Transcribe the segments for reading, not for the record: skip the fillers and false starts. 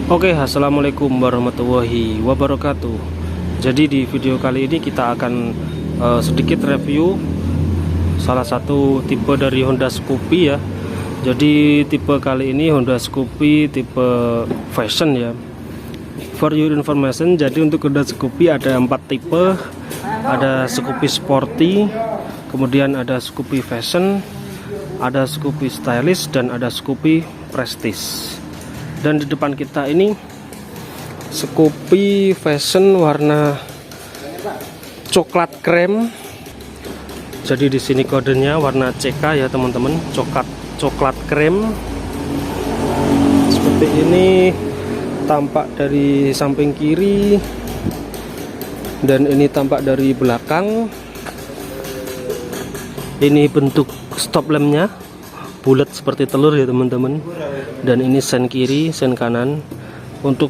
Oke, assalamualaikum warahmatullahi wabarakatuh. Jadi di video kali ini kita akan sedikit review salah satu tipe dari Honda Scoopy ya. Jadi tipe kali ini Honda Scoopy tipe fashion ya. For your information, jadi untuk Honda Scoopy ada 4 tipe. Ada Scoopy Sporty, kemudian ada Scoopy Fashion, ada Scoopy Stylish, dan ada Scoopy Prestige. Dan di depan kita ini Scoopy Fashion warna coklat krem. Jadi di sini kodenya warna CK ya teman-teman, coklat krem. Seperti ini tampak dari samping kiri, dan ini tampak dari belakang. Ini bentuk stop lampnya bulat seperti telur ya teman-teman, dan ini sen kiri, sen kanan. Untuk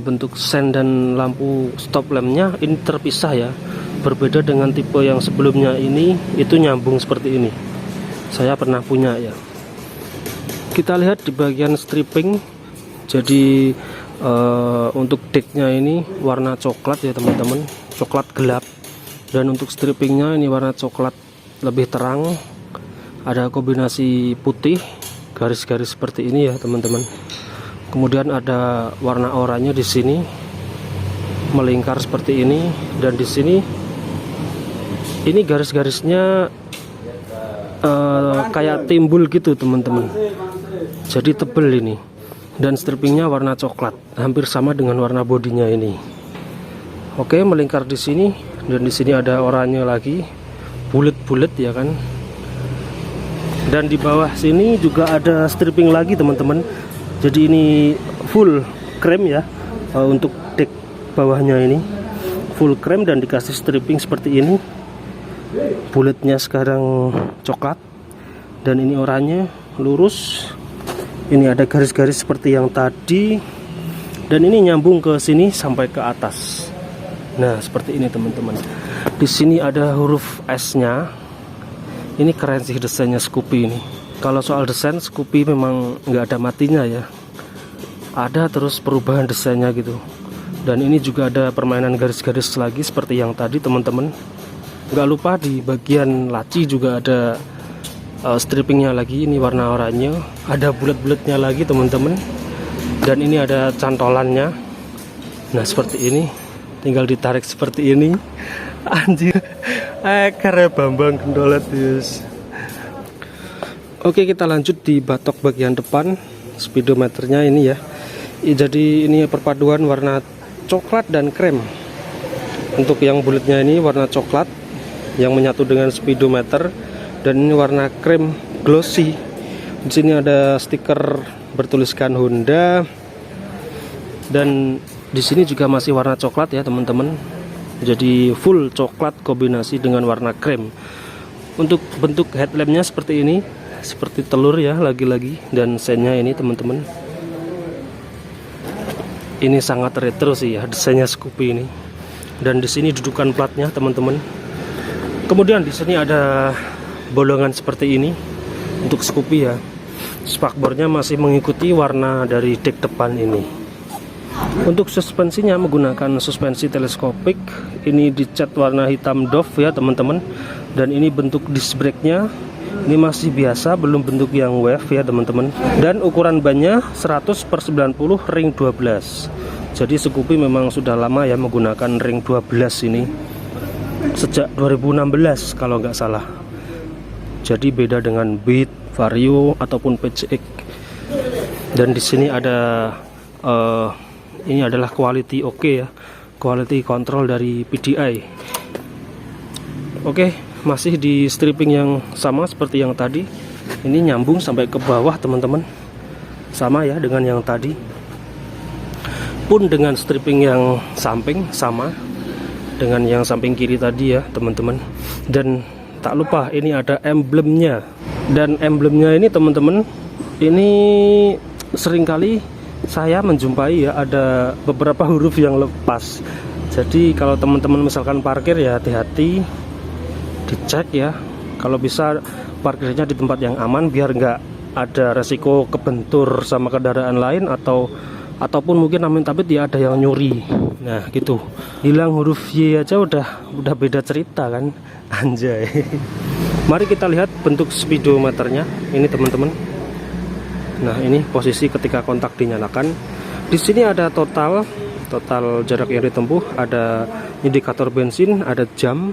bentuk sen dan lampu stop lampnya ini terpisah ya, berbeda dengan tipe yang sebelumnya. Ini itu nyambung seperti ini, saya pernah punya ya. Kita lihat di bagian stripping. Jadi untuk decknya ini warna coklat ya teman-teman, coklat gelap, dan untuk strippingnya ini warna coklat lebih terang. Ada kombinasi putih, garis-garis seperti ini ya teman-teman. Kemudian ada warna oranye di sini, melingkar seperti ini, dan di sini ini garis-garisnya kayak timbul gitu teman-teman. Jadi tebel ini, dan strippingnya warna coklat, hampir sama dengan warna bodinya ini. Oke, melingkar di sini, dan di sini ada oranye lagi, bulat-bulat ya kan. Dan di bawah sini juga ada stripping lagi teman-teman. Jadi ini full krem ya. Untuk deck bawahnya ini full krem dan dikasih stripping seperti ini. Bulatnya sekarang coklat, dan ini oranye lurus. Ini ada garis-garis seperti yang tadi, dan ini nyambung ke sini sampai ke atas. Nah seperti ini teman-teman. Di sini ada huruf S-nya. Ini keren sih desainnya Scoopy ini. Kalau soal desain Scoopy memang nggak ada matinya ya, ada terus perubahan desainnya gitu. Dan ini juga ada permainan garis-garis lagi seperti yang tadi teman-teman. Nggak lupa di bagian laci juga ada strippingnya lagi, ini warna oranye. Ada bulat-bulatnya lagi teman-teman, dan ini ada cantolannya. Nah seperti ini, tinggal ditarik seperti ini. Anjir, karya Bambang Gendolet yes. Oke, kita lanjut di batok bagian depan. Speedometernya ini ya. Jadi ini perpaduan warna coklat dan krem. Untuk yang bulatnya ini warna coklat yang menyatu dengan speedometer, dan ini warna krem glossy. Di sini ada stiker bertuliskan Honda, dan di sini juga masih warna coklat ya teman-teman. Jadi full coklat kombinasi dengan warna krem. Untuk bentuk headlampnya seperti ini, seperti telur ya lagi-lagi, dan sennya ini teman-teman. Ini sangat retro sih ya desainnya Scoopy ini. Dan di sini dudukan platnya teman-teman. Kemudian di sini ada bolongan seperti ini untuk Scoopy ya. Spakbornya masih mengikuti warna dari deck depan ini. Untuk suspensinya menggunakan suspensi teleskopik. Ini dicat warna hitam doff ya teman-teman. Dan ini bentuk disc brake-nya ini masih biasa, belum bentuk yang wave ya teman-teman. Dan ukuran bannya 100/90 ring 12. Jadi Scoopy memang sudah lama ya menggunakan ring 12 ini, sejak 2016 kalau nggak salah. Jadi beda dengan Beat, Vario ataupun PCX. Dan di sini ada ini adalah quality oke ya, quality control dari PDI. Oke, masih di stripping yang sama seperti yang tadi. Ini nyambung sampai ke bawah teman-teman, sama ya dengan yang tadi. Pun dengan stripping yang samping sama dengan yang samping kiri tadi ya teman-teman. Dan tak lupa ini ada emblemnya. Dan emblemnya ini teman-teman, ini seringkali saya menjumpai ya ada beberapa huruf yang lepas. Jadi kalau teman-teman misalkan parkir ya hati-hati, dicek ya. Kalau bisa parkirnya di tempat yang aman biar nggak ada resiko kebentur sama kendaraan lain atau ataupun mungkin amit-amit ya ada yang nyuri. Nah gitu, hilang huruf Y aja udah beda cerita kan, anjay. Mari kita lihat bentuk speedometernya ini teman-teman. Nah ini posisi ketika kontak dinyalakan. Di sini ada total jarak yang ditempuh, ada indikator bensin, ada jam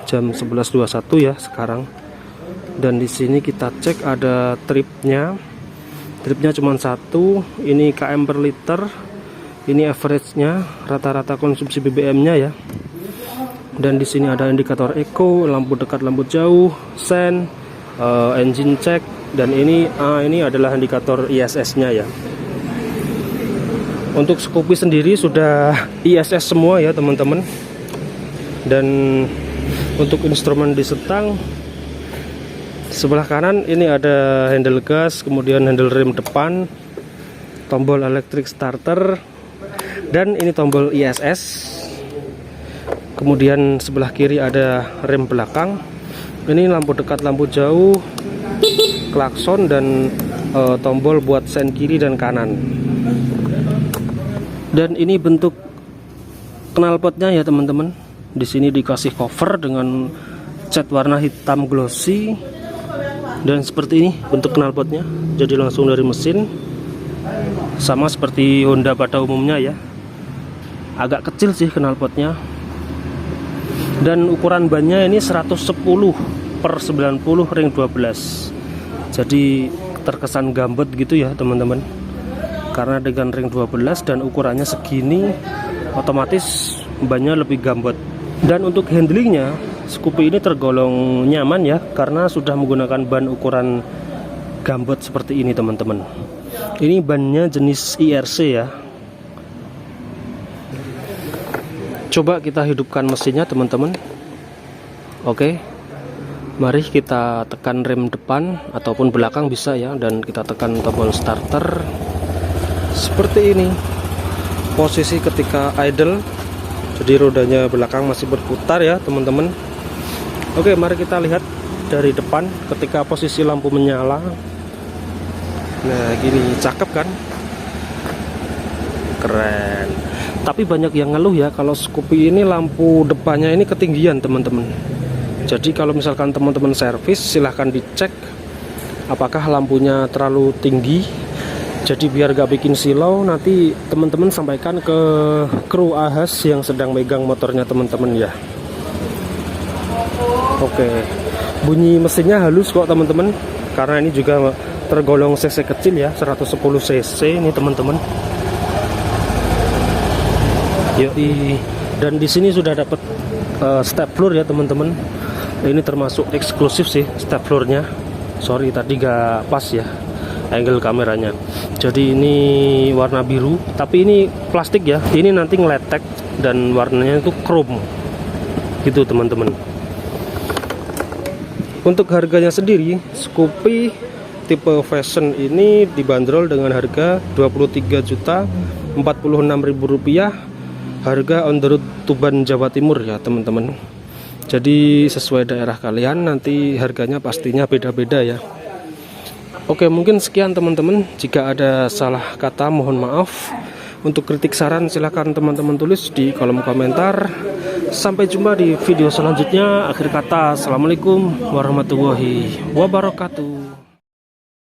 11.21 ya sekarang. Dan di sini kita cek ada tripnya cuma 1, ini km per liter, ini average-nya, rata-rata konsumsi BBM-nya ya. Dan di sini ada indikator eco, lampu dekat, lampu jauh, sen, engine check, dan ini adalah indikator ISS-nya ya. Untuk Scoopy sendiri sudah ISS semua ya teman-teman. Dan untuk instrumen di setang sebelah kanan ini ada handle gas, kemudian handle rem depan, tombol electric starter, dan ini tombol ISS. Kemudian sebelah kiri ada rem belakang. Ini lampu dekat, lampu jauh, klakson, dan tombol buat sen kiri dan kanan. Dan ini bentuk knalpotnya ya teman-teman. Di sini dikasih cover dengan cat warna hitam glossy. Dan seperti ini bentuk knalpotnya, jadi langsung dari mesin, sama seperti Honda pada umumnya ya. Agak kecil sih knalpotnya. Dan ukuran bannya ini 110/90 ring 12. Jadi terkesan gambut gitu ya teman-teman. Karena dengan ring 12 dan ukurannya segini, otomatis bannya lebih gambut. Dan untuk handlingnya, Scoopy ini tergolong nyaman ya, karena sudah menggunakan ban ukuran gambut seperti ini teman-teman. Ini bannya jenis IRC ya. Coba kita hidupkan mesinnya teman-teman. Oke, mari kita tekan rem depan ataupun belakang bisa ya, dan kita tekan tombol starter seperti ini. Posisi ketika idle, jadi rodanya belakang masih berputar ya teman-teman. Oke, mari kita lihat dari depan ketika posisi lampu menyala. Nah gini, cakep kan, keren. Tapi banyak yang ngeluh ya kalau Scoopy ini lampu depannya ini ketinggian teman-teman. Jadi kalau misalkan teman-teman servis, silahkan dicek apakah lampunya terlalu tinggi. Jadi biar gak bikin silau, nanti teman-teman sampaikan ke kru ahas yang sedang megang motornya teman-teman ya. Oke, bunyi mesinnya halus kok teman-teman, karena ini juga tergolong cc kecil ya, 110 cc ini teman-teman. Dan di sini sudah dapat step floor ya teman-teman. Ini termasuk eksklusif sih step floornya. Sorry tadi gak pas ya angle kameranya. Jadi ini warna biru, tapi ini plastik ya. Ini nanti ngeletek dan warnanya itu chrome gitu teman-teman. Untuk harganya sendiri, Scoopy tipe fashion ini dibanderol dengan harga Rp23.046.000, harga on the road Tuban, Jawa Timur ya teman-teman. Jadi sesuai daerah kalian nanti harganya pastinya beda-beda ya. Oke, mungkin sekian teman-teman. Jika ada salah kata mohon maaf. Untuk kritik saran silahkan teman-teman tulis di kolom komentar. Sampai jumpa di video selanjutnya. Akhir kata, assalamualaikum warahmatullahi wabarakatuh.